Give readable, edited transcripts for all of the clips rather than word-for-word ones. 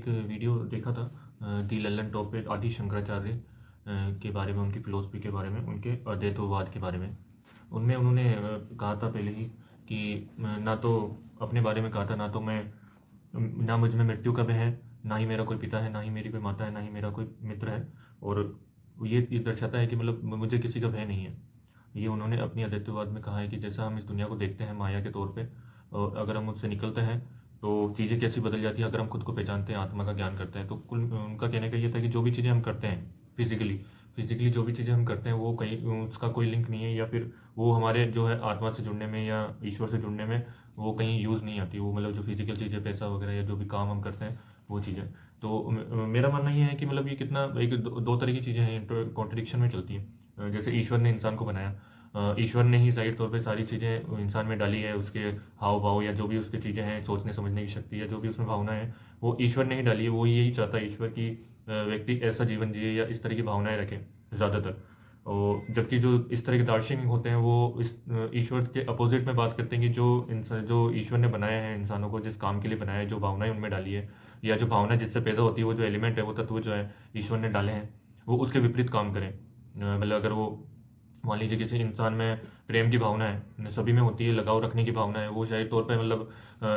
एक वीडियो देखा था डी लल्लन टॉप पे आदि शंकराचार्य के बारे में, उनकी फ़िलॉसफ़ी के बारे में, उनके अद्वैतवाद के बारे में। उनमें उन्होंने कहा था पहले ही कि ना तो अपने बारे में कहा था, ना तो मैं ना मुझ में मृत्यु का भय है, ना ही मेरा कोई पिता है, ना ही मेरी कोई माता है, ना ही मेरा कोई मित्र है। और ये दर्शाता है कि मतलब मुझे किसी का भय नहीं है। ये उन्होंने अपनी अद्वैतवाद में कहा है कि जैसा हम इस दुनिया को देखते हैं माया के तौर पे, और अगर हम उससे निकलते हैं तो चीज़ें कैसी बदल जाती हैं अगर हम खुद को पहचानते हैं, आत्मा का ज्ञान करते हैं। तो कुल उनका कहने का ये था कि जो भी चीज़ें हम करते हैं फिजिकली जो भी चीज़ें हम करते हैं वो कहीं उसका कोई लिंक नहीं है, या फिर वो हमारे जो है आत्मा से जुड़ने में या ईश्वर से जुड़ने में वो कहीं यूज़ नहीं आती। वो मतलब जो फिजिकल चीज़ें, पैसा वगैरह या जो भी काम हम करते हैं वो चीज़ें। तो मेरा मानना ये है कि मतलब ये कितना एक दो तरह की चीज़ें हैं, कॉन्ट्रडिक्शन में चलती हैं। जैसे ईश्वर ने इंसान को बनाया, ईश्वर ने ही जाहिर तौर पे सारी चीज़ें इंसान में डाली है, उसके हाव भाव या जो भी उसकी चीज़ें हैं, सोचने समझने की शक्ति या जो भी उसमें भावना है वो ईश्वर ने ही डाली है। वो यही चाहता है ईश्वर की व्यक्ति ऐसा जीवन जिए या इस तरह की भावनाएं रखे ज़्यादातर। और जबकि जो इस तरह के दार्शनिक होते हैं वो इस ईश्वर के अपोजिट में बात करते हैं कि जो इंसान, जो ईश्वर ने बनाया है इंसानों को, जिस काम के लिए बनाया है, जो भावनाएं उनमें डाली है या जो भावना जिससे पैदा होती है, वो जो एलिमेंट है, वो तत्व जो है ईश्वर ने डाले हैं, वो उसके विपरीत काम करें। मतलब अगर वो मान लीजिए किसी इंसान में प्रेम की भावना है, सभी में होती है, लगाव रखने की भावना है, वो शायद तौर पे मतलब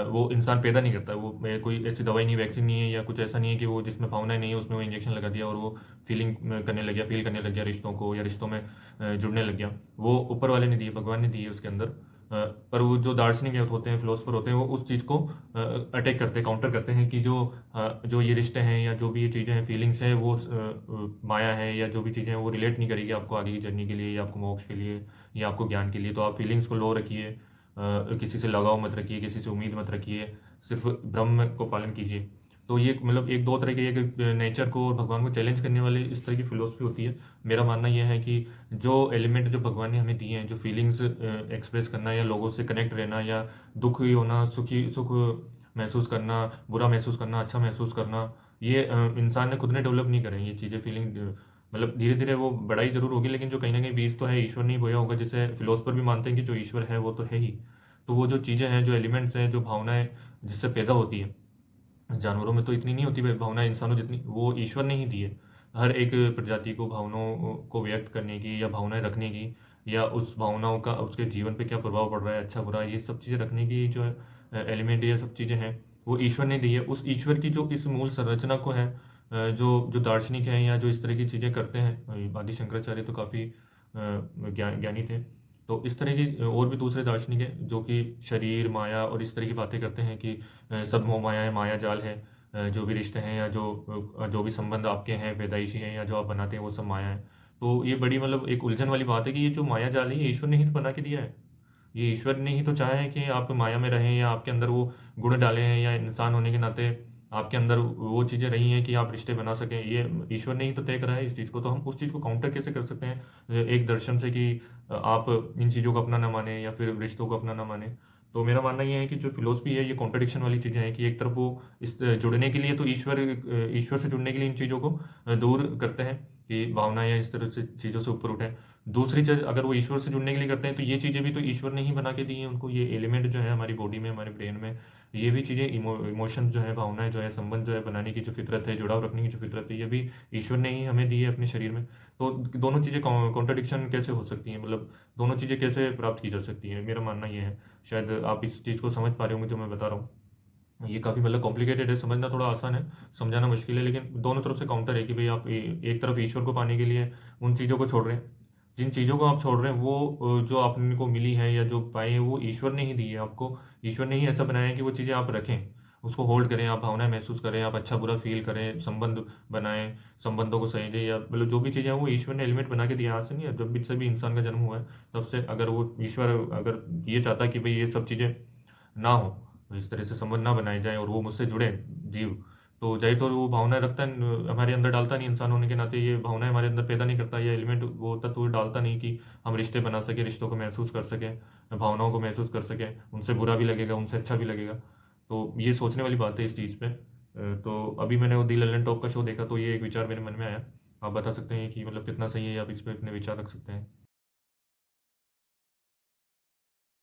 वो इंसान पैदा नहीं करता है। वो कोई ऐसी दवाई नहीं, वैक्सीन नहीं है या कुछ ऐसा नहीं है कि वो जिसमें भावनाएं नहीं है उसमें वो इंजेक्शन लगा दिया और वो फीलिंग करने लग गया, फील करने लग गया रिश्तों को या रिश्तों में जुड़ने लग गया। वो ऊपर वाले ने दी है, भगवान ने दी है उसके अंदर। पर वो जो दार्शनिक होते हैं, फिलोसफर होते हैं, वो उस चीज़ को अटैक करते हैं, काउंटर करते हैं कि जो ये रिश्ते हैं या जो भी ये चीज़ें हैं, फीलिंग्स हैं, वो माया है, या जो भी चीज़ें हैं वो रिलेट नहीं करेगी आपको आगे की जर्नी के लिए या आपको मोक्ष के लिए या आपको ज्ञान के लिए। तो आप फीलिंग्स को लो रखिए, किसी से लगाव मत रखिए, किसी से उम्मीद मत रखिए, सिर्फ ब्रह्म को पालन कीजिए। तो ये मतलब एक दो तरह के, एक नेचर को और भगवान को चैलेंज करने वाली इस तरह की फिलोसफी होती है। मेरा मानना यह है कि जो एलिमेंट जो भगवान ने हमें दिए हैं, जो फीलिंग्स एक्सप्रेस करना या लोगों से कनेक्ट रहना या दुखी होना, सुख महसूस करना, बुरा महसूस करना, अच्छा महसूस करना, ये इंसान ने खुद ने डेवलप नहीं करे ये चीज़ें। फीलिंग मतलब धीरे धीरे वो बढ़ाई जरूर होगी, लेकिन जो कहीं ना कहीं बीज तो है, ईश्वर ने ही बोया होगा। जैसे फिलोसफर भी मानते हैं कि जो ईश्वर है वो तो है ही। तो वो जो चीज़ें हैं, जो एलिमेंट्स हैं, जो भावनाएं जिससे पैदा होती है, जानवरों में तो इतनी नहीं होती भावना इंसानों जितनी, वो ईश्वर ने ही दी है। हर एक प्रजाति को भावनाओं को व्यक्त करने की या भावनाएं रखने की, या उस भावनाओं का उसके जीवन पे क्या प्रभाव पड़ रहा है, अच्छा बुरा, ये सब चीज़ें रखने की जो एलिमेंट ये सब चीज़ें हैं वो ईश्वर ने दी है। उस ईश्वर की जो इस मूल संरचना को है, जो जो दार्शनिक हैं या जो इस तरह की चीज़ें करते हैं, आदि शंकराचार्य तो काफ़ी ज्ञानी थे। तो इस तरह के और भी दूसरे दार्शनिक हैं जो कि शरीर, माया और इस तरह की बातें करते हैं कि सब मोह माया है, माया जाल है। जो भी रिश्ते हैं या जो भी संबंध आपके हैं, पैदाइशी हैं या जो आप बनाते हैं, वो सब माया है। तो ये बड़ी मतलब एक उलझन वाली बात है कि ये जो माया जाल है ये ईश्वर ने ही तो बना के दिया है। ये ईश्वर ने ही तो चाहा है कि आप माया में रहें, या आपके अंदर वो गुण डाले हैं, या इंसान होने के नाते आपके अंदर वो चीज़ें रही हैं कि आप रिश्ते बना सकें। ये ईश्वर ने ही तो तय करा है इस चीज़ को। तो हम उस चीज़ को काउंटर कैसे कर सकते हैं एक दर्शन से कि आप इन चीज़ों को अपना ना माने या फिर रिश्तों को अपना ना माने। तो मेरा मानना ये है कि जो फिलोसफी है ये कॉन्ट्रडिक्शन वाली चीज़ें हैं कि एक तरफ वो इस जुड़ने के लिए तो ईश्वर से जुड़ने के लिए इन चीज़ों को दूर करते हैं कि भावनाएं या इस तरह से चीज़ों से ऊपर उठें। दूसरी चीज़, अगर वो ईश्वर से जुड़ने के लिए करते हैं तो ये चीज़ें भी तो ईश्वर ने ही बना के दी हैं उनको। ये एलिमेंट जो है हमारी बॉडी में, हमारे ब्रेन में, ये भी चीज़ें इमोशन जो है, भावनाएं जो है, संबंध जो है बनाने की जो फितरत है, जुड़ाव रखने की जो फितरत है, ये भी ईश्वर ने ही हमें दी है अपने शरीर में। तो दोनों चीज़ें कॉन्ट्रडिक्शन कैसे हो सकती हैं, मतलब दोनों चीज़ें कैसे प्राप्त की जा सकती हैं? मेरा मानना ये है। शायद आप इस चीज़ को समझ पा रहे होंगे जो मैं बता रहा हूँ। ये काफ़ी मतलब कॉम्प्लिकेटेड है, समझना थोड़ा आसान है, समझाना मुश्किल है। लेकिन दोनों तरफ से काउंटर है कि भाई आप एक तरफ ईश्वर को पाने के लिए उन चीज़ों को छोड़ रहे हैं, जिन चीज़ों को आप छोड़ रहे हैं वो जो आपको मिली है या जो पाए हैं वो ईश्वर ने ही दी है आपको। ईश्वर ने ही ऐसा बनाया है कि वो चीज़ें आप रखें, उसको होल्ड करें, आप भावनाएं महसूस करें, आप अच्छा बुरा फील करें, संबंध बनाएं, संबंधों को सहेजें, या मतलब जो भी चीज़ें हैं वो ईश्वर ने एलिमेंट बना के दिया। आज से नहीं है, जब भी से भी इंसान का जन्म हुआ है तब से, अगर वो ईश्वर अगर ये चाहता कि भाई ये सब चीज़ें ना हो, तो इस तरह से संबंध ना बनाए जाएं और वो मुझसे जुड़े जीव, तो जाहिर तौर वो भावनाएं रखता हमारे अंदर डालता नहीं, इंसान होने के नाते ये भावनाएं हमारे अंदर पैदा नहीं करता, ये एलिमेंट वो तत्व डालता नहीं कि हम रिश्ते बना सके, रिश्तों को महसूस कर सकें, भावनाओं को महसूस कर सकें। उनसे बुरा भी लगेगा, उनसे अच्छा भी लगेगा। तो ये सोचने वाली बात है इस चीज़ पे। तो अभी मैंने वो दी लल्लन टॉप का शो देखा तो ये एक विचार मेरे मन में आया। आप बता सकते हैं कि मतलब कितना सही है, आप इस पर अपने विचार रख सकते हैं।